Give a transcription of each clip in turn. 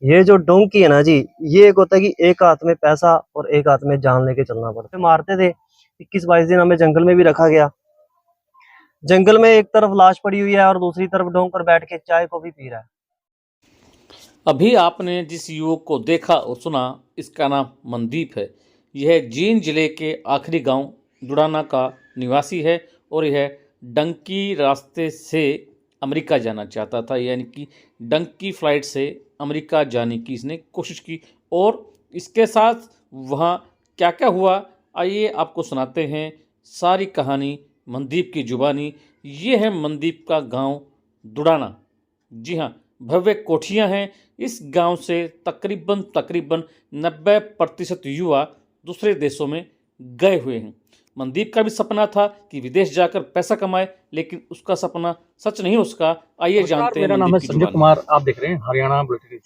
ये जो डोंकी है ना जी, ये एक होता है कि एक हाथ में पैसा और एक हाथ में जान लेके चलना पड़ता है। मारते थे 21-22 दिन, हमें जंगल में भी रखा गया। जंगल में एक तरफ लाश पड़ी हुई है और दूसरी तरफ डोंक पर बैठ के चाय कॉफी पी रहा है। अभी आपने जिस युवक को देखा और सुना, इसका नाम मनदीप है। यह जींद जिले के आखिरी गांव दुड़ाना का निवासी है और यह डंकी रास्ते से अमेरिका जाना चाहता था, यानी कि डंकी फ्लाइट से अमेरिका जाने की इसने कोशिश की। और इसके साथ वहाँ क्या क्या हुआ, आइए आपको सुनाते हैं सारी कहानी मनदीप की जुबानी। ये है मनदीप का गांव दुड़ाना। जी हाँ, भव्य कोठियाँ हैं। इस गांव से तकरीबन 90% युवा दूसरे देशों में गए हुए हैं। मनदीप का भी सपना था कि विदेश जाकर पैसा कमाए, लेकिन उसका सपना सच नहीं उसका। आइए जानते हैं मेरा नाम है मनदीप की संजय जुबानी। कुमार। आप देख रहे हैं हरियाणा बुलेटिन।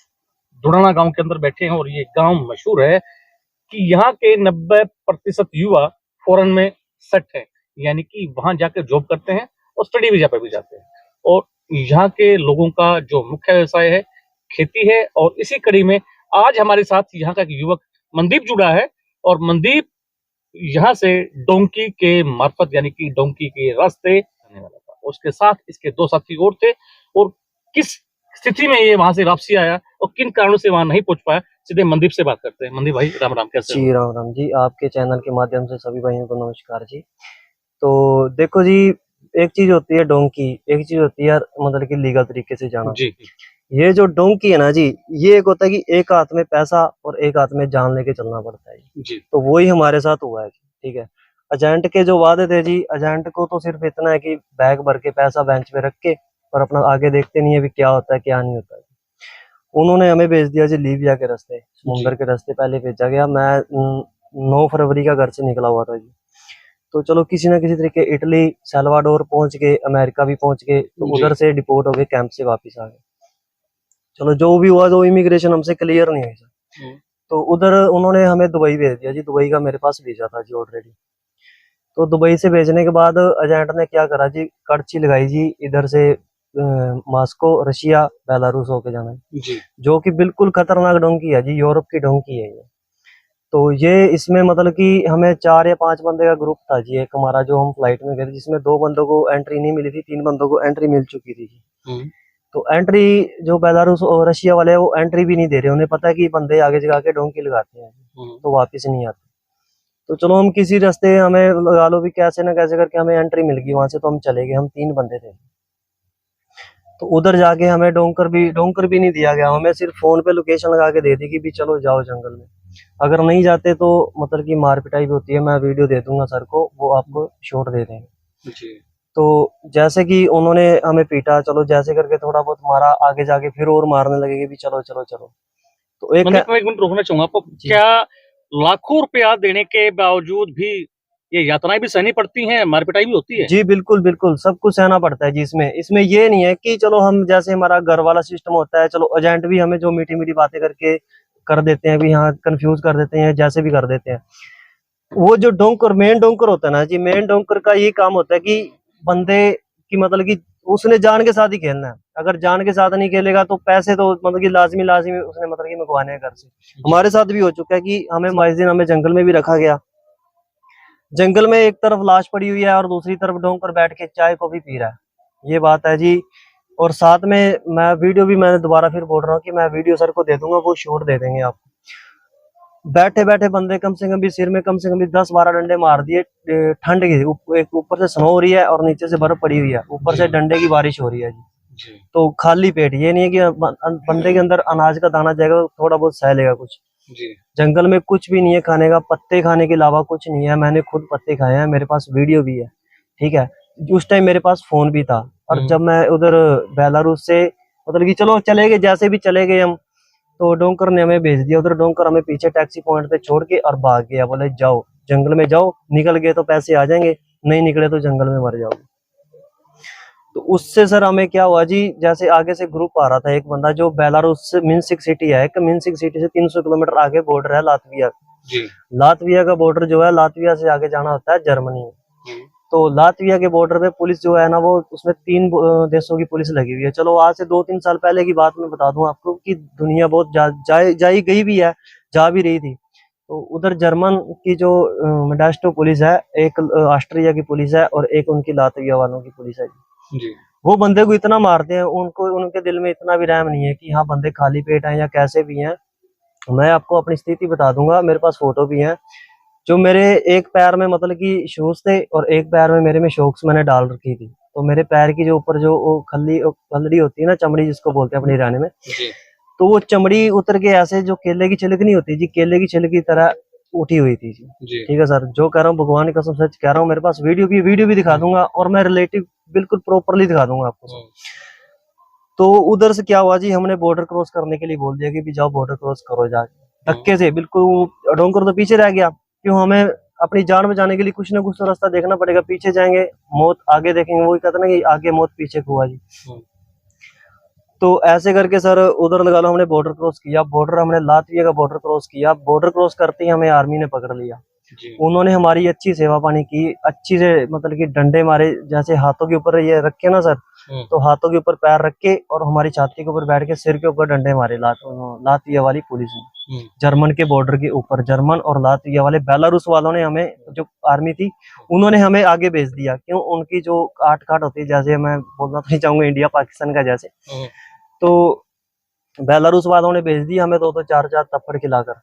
दुड़ाना गांव के अंदर बैठे हैं और ये गांव मशहूर है कि यहाँ के 90% युवा फॉरेन में सेट हैं, यानी कि वहां जाकर जॉब करते हैं और स्टडी वीजा पर भी जाते हैं। और यहाँ के लोगों का जो मुख्य व्यवसाय है खेती है। और इसी कड़ी में आज हमारे साथ यहाँ का एक युवक मनदीप जुड़ा है। और मनदीप यहाँ से डोंकी के मार्फत, यानी कि डोंकी के रास्ते आने वाला था। उसके साथ इसके 2 साथी और थे। और किस स्थिति में ये वहां से वापसी आया और किन कारणों से वहां नहीं पहुंच पाया, सीधे मनदीप से बात करते हैं। मनदीप भाई, राम राम, कैसे हो? जी राम राम जी, आपके चैनल के माध्यम से सभी भाइयों को नमस्कार जी। तो देखो जी, एक चीज होती है डोंकी, एक चीज होती है मतलब कि लीगल तरीके से जाना। जी ये जो डोंकी है ना जी, ये एक होता है कि एक हाथ में पैसा और एक हाथ में जान लेके चलना पड़ता है। जी तो वही हमारे साथ हुआ है। ठीक है, एजेंट के जो वादे थे जी, एजेंट को तो सिर्फ इतना है कि बैग भर के पैसा बेंच पे रख के और अपना आगे देखते नहीं है भी क्या होता है क्या नहीं होता है। उन्होंने हमें भेज दिया जी लीबिया के रास्ते, समुंदर के रास्ते पहले भेजा गया। मैं 9 फरवरी का घर से निकला हुआ था जी। तो चलो किसी ना किसी तरीके इटली सल्वाडोर पहुंच गए, अमेरिका भी पहुंच गए, तो जी उधर से डिपोर्ट हो गए, कैंप से वापस आ गए। चलो जो भी हुआ, जो इमिग्रेशन हमसे क्लियर नहीं हुई सर, तो उधर उन्होंने हमें दुबई भेज दिया जी। दुबई का मेरे पास वीजा था जी ऑलरेडी। तो दुबई से भेजने के बाद एजेंट ने क्या करा जी, पर्ची लगाई जी इधर से मॉस्को, रशिया, बेलारूस होके जाना है, जी जो कि बिल्कुल खतरनाक डोंकी है जी, यूरोप की डोंकी है ये। तो ये इसमें मतलब कि हमें 4 या 5 बंदे का ग्रुप था जी, एक हमारा जो हम फ्लाइट में गए थे, जिसमें 2 बंदों को एंट्री नहीं मिली थी, 3 बंदों को एंट्री मिल चुकी थी जी। तो एंट्री जो बेलारूस और रशिया वाले हैं वो एंट्री भी नहीं दे रहे, उन्हें पता है कि बंदे आगे जगह के डोंकी लगाते हैं तो वापस नहीं आते। तो चलो हम किसी रास्ते, हमें लगा लो भी कैसे ना कैसे करके हमें एंट्री मिल गई वहां से, तो हम चले गए। हम 3 बंदे थे। तो उधर जाके हमें डोंकर भी नहीं दिया गया, हमें सिर्फ फोन पे लोकेशन लगा के दे दी कि भी चलो जाओ जंगल में। अगर नहीं जाते तो मतलब कि मार पिटाई भी होती है, मैं वीडियो दे दूंगा सर को, वो आपको शॉट दे देंगे। जी तो जैसे कि उन्होंने हमें पीटा, चलो जैसे करके थोड़ा बहुत मारा, आगे जाके फिर और मारने लगे कि भी चलो चलो चलो। तो एक मनदीप, मैं 1 मिनट रोकना चाहूंगा आपको। जी क्या लाखों रुपया देने के बावजूद भी ये यातनाएं भी सहनी पड़ती हैं, मारपिटाई भी होती है? जी बिल्कुल बिल्कुल, सब कुछ सहना पड़ता है जी। इसमें ये नहीं है कि चलो हम जैसे हमारा घर वाला सिस्टम होता है, चलो एजेंट भी हमें जो मीठी मीठी बातें करके कर देते हैं भी, हाँ कंफ्यूज कर देते हैं, जैसे भी कर देते हैं। वो जो डोंकर, मेन डोंकर होता है ना जी, मेन डोंकर का ये काम होता है कि बंदे की मतलब कि उसने जान के साथ ही खेलना है। अगर जान के साथ नहीं खेलेगा तो पैसे तो मतलब कि लाजमी लाजमी उसने मतलब कि मंगवाने हैं घर से। हमारे साथ भी हो चुका है कि हमें 22 दिन हमें जंगल में भी रखा गया। जंगल में एक तरफ लाश पड़ी हुई है और दूसरी तरफ डोंकर बैठ के चाय कॉफी पी रहा है, ये बात है जी। और साथ में मैं वीडियो भी, मैंने दोबारा फिर बोल रहा हूँ कि मैं वीडियो सर को दे दूंगा, वो शूट दे देंगे आप। बैठे बैठे बंदे कम से कम भी सिर में कम से कम भी 10-12 डंडे मार दिए। ठंड की एक ऊपर से स्नो हो रही है और नीचे से बर्फ पड़ी हुई है, ऊपर से डंडे की बारिश हो रही है जी। तो खाली पेट, ये नहीं है कि बंदे के अंदर अनाज का दाना जाएगा तो थोड़ा बहुत सह लेगा कुछ। जंगल में कुछ भी नहीं है खाने का, पत्ते खाने के अलावा कुछ नहीं है। मैंने खुद पत्ते खाए हैं, मेरे पास वीडियो भी है। ठीक है, उस टाइम मेरे पास फोन भी था। और जब मैं उधर बेलारूस से मतलब कि चलो चले गए, जैसे भी चले गए हम, तो डोंकर ने हमें भेज दिया उधर। डोंकर हमें पीछे टैक्सी पॉइंट पे छोड़ के और भाग गया, बोले जाओ जंगल में जाओ, निकल गए तो पैसे आ जाएंगे, नहीं निकले तो जंगल में मर जाओगे। तो उससे सर हमें क्या हुआ जी, जैसे आगे से ग्रुप आ रहा था, एक बंदा जो बेलारूस से मिन्स्क सिटी है, एक मिन्स्क सिटी से 300 किलोमीटर आगे बॉर्डर है लातविया। जी लातविया का बॉर्डर जो है, लातविया से आगे जाना होता है जर्मनी में। तो लातविया के बॉर्डर पे पुलिस जो है ना, वो उसमें 3 देशों की पुलिस लगी हुई है। चलो आज से 2-3 साल पहले की बात मैं बता दूं आपको कि दुनिया बहुत जाई गई भी है, जा भी रही थी। तो उधर जर्मन की जो मेडास्टो पुलिस है, एक ऑस्ट्रिया की पुलिस है और एक उनकी लातविया वालों की पुलिस है जी। वो बंदे को इतना मारते हैं, उनको उनके दिल में इतना भी रहम नहीं है कि हाँ बंदे खाली पेट हैं या कैसे भी हैं। मैं आपको अपनी स्थिति बता दूंगा, मेरे पास फोटो भी है। जो मेरे एक पैर में मतलब कि शूज थे और एक पैर में मेरे में शॉक्स मैंने डाल रखी थी। तो मेरे पैर की जो ऊपर जो वो खल्ली होती है ना, चमड़ी जिसको बोलते हैं अपनी हरियाणा में, जी। तो वो चमड़ी उतर के ऐसे जो केले की छिलक नहीं होती जी, केले की छिलक की तरह उठी हुई थी जी। जी। ठीक है सर, जो कह रहा हूँ भगवान की कसम सच कह रहा हूँ। मेरे पास वीडियो भी दिखा दूंगा और मैं रिलेटिव बिल्कुल प्रॉपरली दिखा दूंगा आपको सर। तो उधर से क्या हुआ जी, हमने बॉर्डर क्रॉस करने के लिए बोल दिया कि भी जाओ बॉर्डर क्रॉस करो जाके। धक्के से बिल्कुल डोंकर तो पीछे रह गया, क्यों हमें अपनी जान बचाने के लिए कुछ ना कुछ तो रास्ता देखना पड़ेगा। पीछे जाएंगे मौत आगे देखेंगे, वही कहते ना कि आगे मौत पीछे खुआ जी। तो ऐसे करके सर उधर लगा लो हमने बॉर्डर क्रॉस किया, बॉर्डर हमने लातविया का बॉर्डर क्रॉस किया। बॉर्डर क्रॉस करते ही हमें आर्मी ने पकड़ लिया। जी। उन्होंने हमारी अच्छी सेवा पानी की, अच्छी से मतलब कि डंडे मारे, जैसे हाथों के ऊपर ये रखे ना सर, तो हाथों के ऊपर पैर रख के और हमारी छाती के ऊपर बैठ के सिर के ऊपर डंडे मारे लातविया वाली पुलिस ने। जर्मन के बॉर्डर के ऊपर जर्मन और लातविया वाले बेलारूस वालों ने हमें, जो आर्मी थी उन्होंने हमें आगे भेज दिया। क्यों, उनकी जो आट काट होती है, जैसे मैं बोलना तो नहीं चाहूंगा इंडिया पाकिस्तान का जैसे, तो बेलारूस वालों ने भेज दिया हमें 2-2 4-4 थप्पड़ खिलाकर।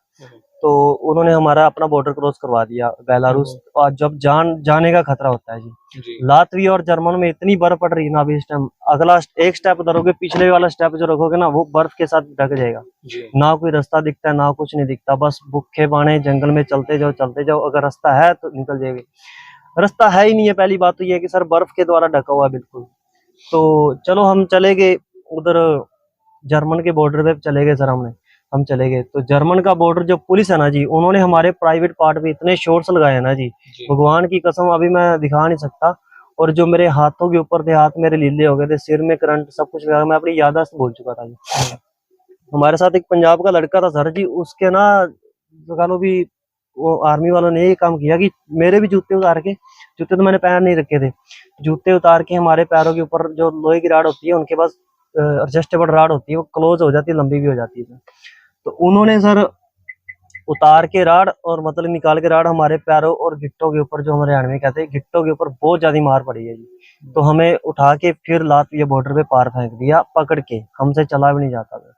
तो उन्होंने हमारा अपना बॉर्डर क्रॉस करवा दिया बेलारूस। और जब जाने का खतरा होता है जी। लातविया और जर्मन में इतनी बर्फ पड़ रही है ना अभी इस टाइम, अगला एक स्टेप धरोगे, पिछले वाला स्टेप जो रखोगे ना वो बर्फ के साथ ढक जाएगा। ना कोई रास्ता दिखता है, ना कुछ नहीं दिखता, बस भूखे बाणे जंगल में चलते जाओ। अगर रास्ता है तो निकल जाएगी, रास्ता है ही नहीं है। पहली बात तो ये है कि सर बर्फ के द्वारा ढका हुआ बिल्कुल। तो चलो हम चले गए उधर जर्मन के बॉर्डर पे चले गए सर, हम चले गए। तो जर्मन का बॉर्डर जो पुलिस है ना जी, उन्होंने हमारे प्राइवेट पार्ट पे इतने शॉट्स लगाए ना जी, भगवान की कसम अभी मैं दिखा नहीं सकता। और जो मेरे हाथों के ऊपर थे, हाथ मेरे लीले हो गए थे, सिर में करंट सब कुछ लगा, मैं अपनी याददाश्त भूल चुका था जी। हमारे साथ एक पंजाब का लड़का था सर जी, उसके ना कह लो भी वो आर्मी वालों ने ये काम किया कि मेरे भी जूते उतार के, जूते तो मैंने पैर नहीं रखे थे, जूते उतार के हमारे पैरों के ऊपर जो लोहे की राड होती है, उनके पास एडजस्टेबल राड होती है, वो क्लोज हो जाती है, लंबी भी हो जाती है। तो उन्होंने सर उतार के राड और मतलब निकाल के राड हमारे पैरों और गिट्टों के ऊपर, जो हमारे हरियाणा में कहते हैं गिट्टों के ऊपर, बहुत ज्यादा मार पड़ी है जी। तो हमें उठा के फिर लातविया बॉर्डर पे पार फेंक दिया पकड़ के, हमसे चला भी नहीं जाता था।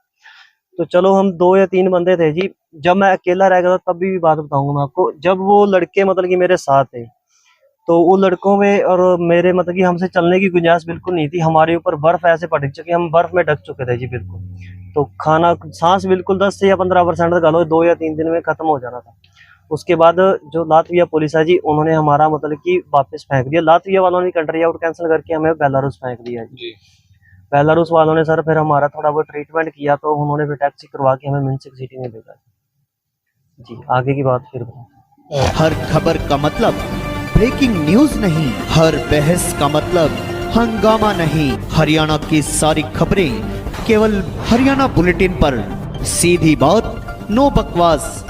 तो चलो हम 2 या 3 बंदे थे जी। जब मैं अकेला रह गया था तब भी बात बताऊंगा मैं आपको। जब वो लड़के मतलब कि मेरे साथ थे, तो वो लड़कों में और मेरे मतलब कि हमसे चलने की गुंजाइश बिल्कुल नहीं थी। हमारे ऊपर बर्फ ऐसे पड़ चुकी, हम बर्फ में ढक चुके थे जी बिल्कुल। तो खाना सांस बिल्कुल 10 से या 15% तक लो 2 या 3 दिन में खत्म हो जाना था। उसके बाद जो लातविया पुलिस है जी, उन्होंने हमारा मतलब कि वापस फेंक दिया। लातविया वालों ने कंट्री आउट कैंसिल करके हमें बेलारूस फेंक दिया जी। बेलारूस वालों ने सर फिर हमारा थोड़ा बहुत ट्रीटमेंट किया, तो उन्होंने फिर टैक्सी करवा के हमें मिन्स्क सिटी में भेजा जी। आगे की बात फिर हर खबर का मतलब ब्रेकिंग न्यूज नहीं, हर बहस का मतलब हंगामा नहीं। हरियाणा की सारी खबरें केवल हरियाणा बुलेटिन पर, सीधी बात, नो बकवास।